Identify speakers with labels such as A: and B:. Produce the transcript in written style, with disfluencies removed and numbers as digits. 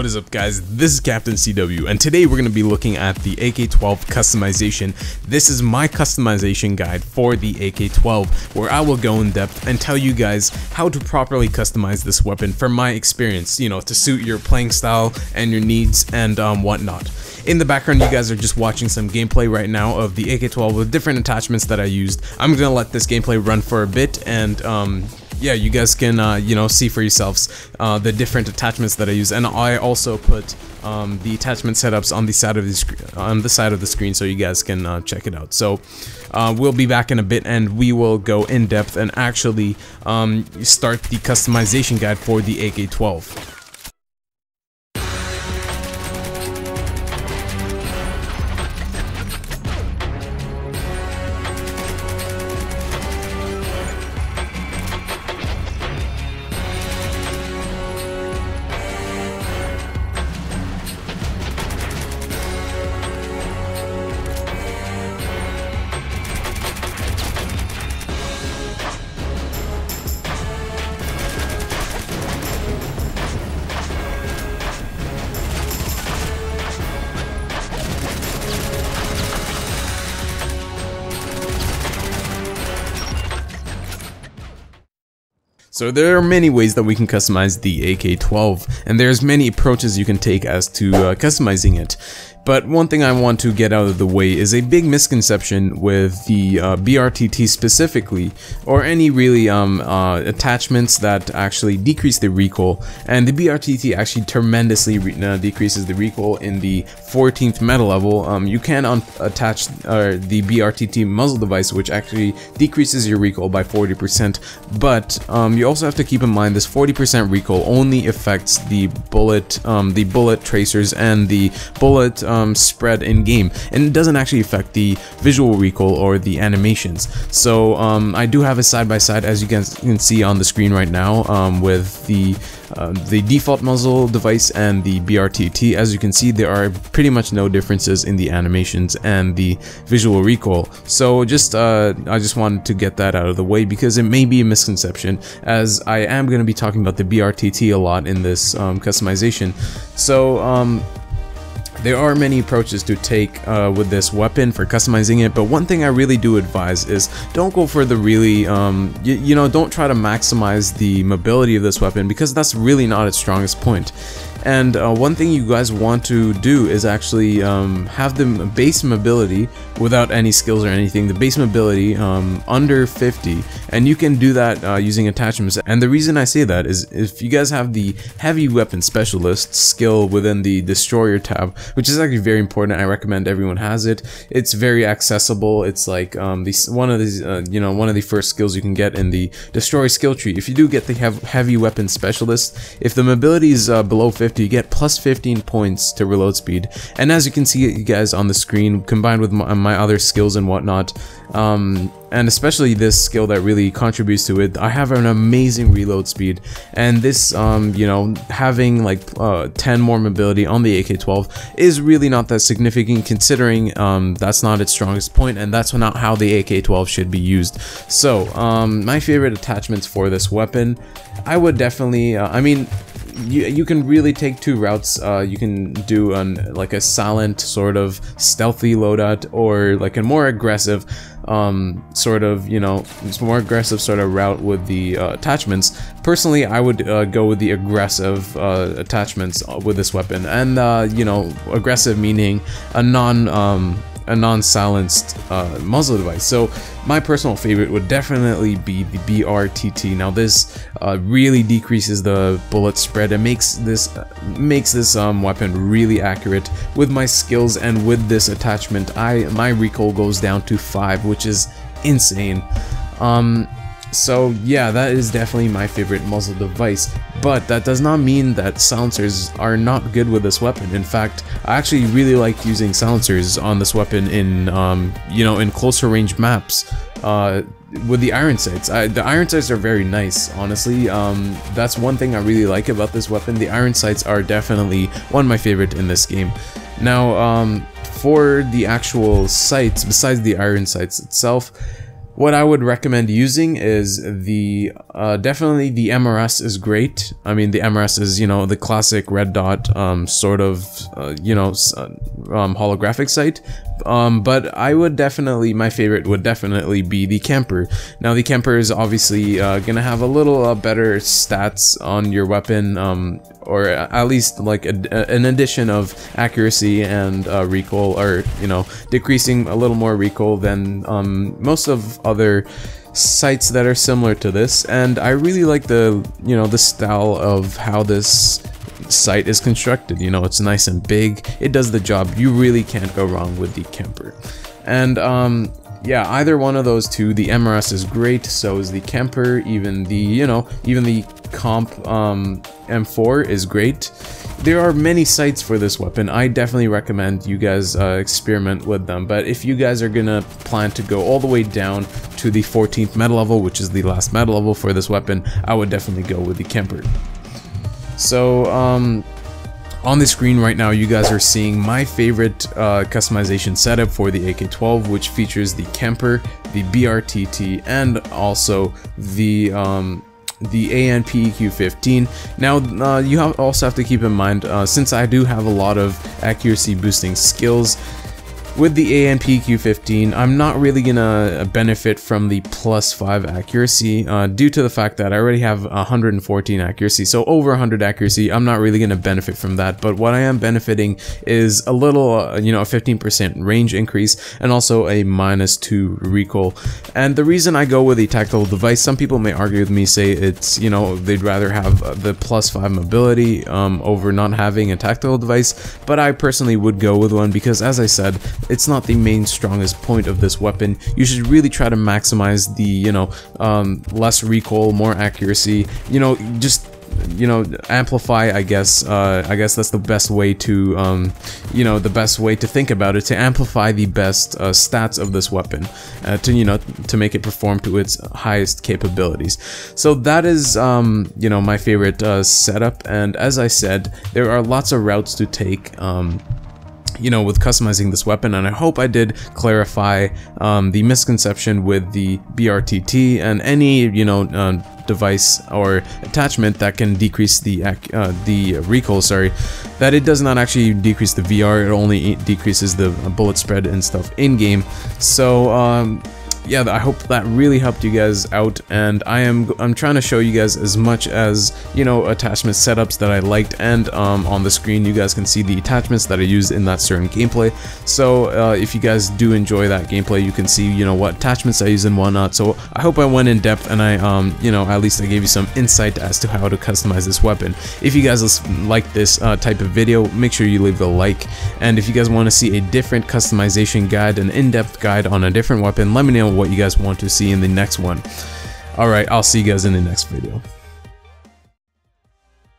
A: What is up, guys? This is CaptainCW, and today we're going to be looking at the AK-12 customization. This is my customization guide for the AK-12, where I will go in depth and tell you guys how to properly customize this weapon from my experience, you know, to suit your playing style and your needs and whatnot. In the background, you guys are just watching some gameplay right now of the AK-12 with different attachments that I used. I'm going to let this gameplay run for a bit, and yeah, you guys can you know, see for yourselves the different attachments that I use, and I also put the attachment setups on the side of the screen so you guys can check it out. So we'll be back in a bit, and we will go in depth and actually start the customization guide for the AK-12. So there are many ways that we can customize the AK-12, and there's many approaches you can take as to customizing it. But one thing I want to get out of the way is a big misconception with the BRTT specifically, or any really attachments that actually decrease the recoil. And the BRTT actually tremendously decreases the recoil in the 14th meta level. You can attach the BRTT muzzle device, which actually decreases your recoil by 40%, but you also have to keep in mind this 40% recoil only affects the bullet tracers and the bullet spread in game, and it doesn't actually affect the visual recoil or the animations. So I do have a side-by-side, as you guys can see on the screen right now, with the default muzzle device and the BRTT. As you can see, there are pretty much no differences in the animations and the visual recoil. So just I just wanted to get that out of the way, because it may be a misconception, as I am going to be talking about the BRTT a lot in this customization. So there are many approaches to take with this weapon for customizing it, but one thing I really do advise is don't go for the really, you know, don't try to maximize the mobility of this weapon, because that's really not its strongest point. And one thing you guys want to do is actually have the base mobility without any skills or anything, the base mobility under 50, and you can do that using attachments. And the reason I say that is if you guys have the heavy weapon specialist skill within the destroyer tab, which is actually very important. I recommend everyone has it. It's very accessible. It's like one of the first skills you can get in the destroyer skill tree. If you do get the heavy weapon specialist, if the mobility is below 50, you get plus 15 points to reload speed. And as you can see, you guys on the screen, combined with my other skills and whatnot, and especially this skill that really contributes to it, I have an amazing reload speed. And this, you know, having like 10 more mobility on the AK-12 is really not that significant, considering that's not its strongest point, and that's not how the AK-12 should be used. So my favorite attachments for this weapon, I would definitely, I mean, you can really take two routes. You can do like a silent sort of stealthy loadout, or like a more aggressive sort of, you know, more aggressive sort of route with the attachments. Personally, I would go with the aggressive attachments with this weapon, and you know, aggressive meaning a non-silenced muzzle device. So my personal favorite would definitely be the BRTT. Now this really decreases the bullet spread and makes this weapon really accurate. With my skills and with this attachment, my recoil goes down to 5, which is insane. So yeah, that is definitely my favorite muzzle device, but that does not mean that silencers are not good with this weapon. In fact, I actually really like using silencers on this weapon in, you know, in closer range maps with the iron sights. The iron sights are very nice, honestly. That's one thing I really like about this weapon. The iron sights are definitely one of my favorite in this game. Now, for the actual sights, besides the iron sights itself, What I would recommend using is the definitely the MRS is great. I mean, the MRS is, you know, the classic red dot sort of holographic sight. But I would definitely, my favorite would definitely be the camper. Now the camper is obviously gonna have a little better stats on your weapon, or at least like an addition of accuracy and recoil, or, you know, decreasing a little more recoil than most of other sights that are similar to this. And I really like the, you know, the style of how this sight is constructed. You know, it's nice and big, it does the job. You really can't go wrong with the camper. And yeah, either one of those two, the MRS is great, so is the camper, even the, you know, even the comp M4 is great. There are many sights for this weapon. I definitely recommend you guys experiment with them, but if you guys are gonna plan to go all the way down to the 14th meta level, which is the last meta level for this weapon, I would definitely go with the camper. So on the screen right now, you guys are seeing my favorite customization setup for the AK-12, which features the camper, the BRTT, and also the ANPEQ-15. Now, you also have to keep in mind, since I do have a lot of accuracy boosting skills, with the ANPEQ-15, I'm not really gonna benefit from the +5 accuracy due to the fact that I already have 114 accuracy, so over 100 accuracy. I'm not really gonna benefit from that, but what I am benefiting is a little, you know, a 15% range increase, and also a -2 recoil. And the reason I go with a tactical device, some people may argue with me, say it's, you know, they'd rather have the +5 mobility over not having a tactical device, but I personally would go with one because, as I said, it's not the main strongest point of this weapon. You should really try to maximize the, you know, less recoil, more accuracy, you know, just, you know, amplify, I guess that's the best way to, you know, the best way to think about it, to amplify the best stats of this weapon, to, you know, to make it perform to its highest capabilities. So that is, you know, my favorite setup, and as I said, there are lots of routes to take, you know, with customizing this weapon, and I hope I did clarify the misconception with the BRTT and any, you know, device or attachment that can decrease the recoil, sorry, that it does not actually decrease the VR, it only decreases the bullet spread and stuff in game. So yeah, I hope that really helped you guys out, and I'm trying to show you guys as much as, you know, attachment setups that I liked, and on the screen you guys can see the attachments that I used in that certain gameplay. So if you guys do enjoy that gameplay, you can see, you know, what attachments I use and whatnot. So I hope I went in depth, and I you know, at least I gave you some insight as to how to customize this weapon. If you guys like this type of video, make sure you leave a like, and if you guys want to see a different customization guide, an in-depth guide on a different weapon, let me know what you guys want to see in the next one. Alright, I'll see you guys in the next video.